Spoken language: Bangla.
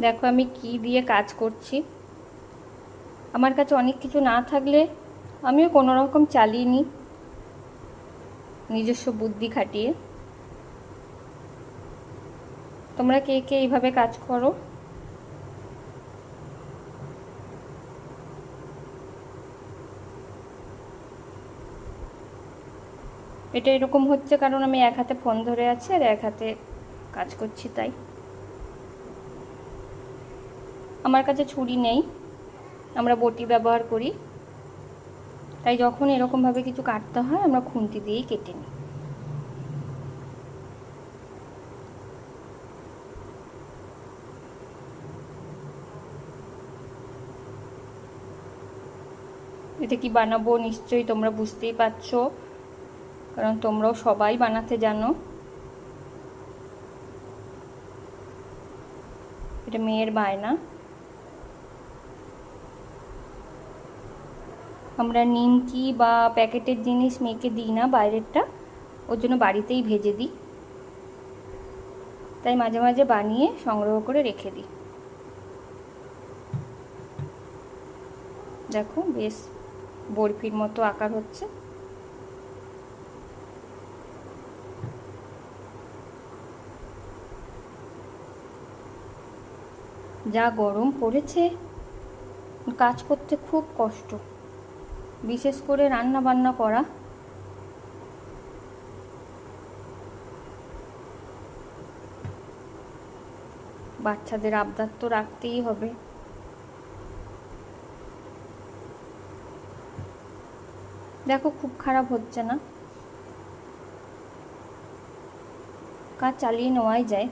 দেখো আমি কি দিয়ে কাজ করছি। আমার কাছে অনেক কিছু না থাকলে আমিও কোনো রকম চালিয়ে নিই নিজস্ব বুদ্ধি খাটিয়ে। তোমরা কে কে এইভাবে কাজ করো? এটা এরকম হচ্ছে কারণ আমি এক হাতে ফোন ধরে আছি আর এক হাতে কাজ করছি, তাই। আমার কাছে ছুরি নেই, আমরা বটি ব্যবহার করি, তাই যখন এরকমভাবে কিছু কাটতে হয় আমরা খুন্তি দিয়েই কেটে নিই। এটা কি বানাবো নিশ্চয়ই তোমরা বুঝতেই পারছো, কারণ তোমরাও সবাই বানাতে জানো। এটা মেয়ের বায়না। আমরা নিমকি বা প্যাকেটের জিনিস মেয়েকে দিই না, বাইরেরটা, ওর জন্য বাড়িতেই ভেজে দিই, তাই মাঝে মাঝে বানিয়ে সংগ্রহ করে রেখে দিই। দেখো বেশ বরফির মতো আকার হচ্ছে। যা গরম পড়েছে, কাজ করতে খুব কষ্ট, বিশেষ করে রান্না বান্না করা। বাচ্চাদের আবদার তো রাখতেই হবে। দেখো খুব খারাপ হচ্ছে না, কাজ চালিয়ে নেওয়াই যায়।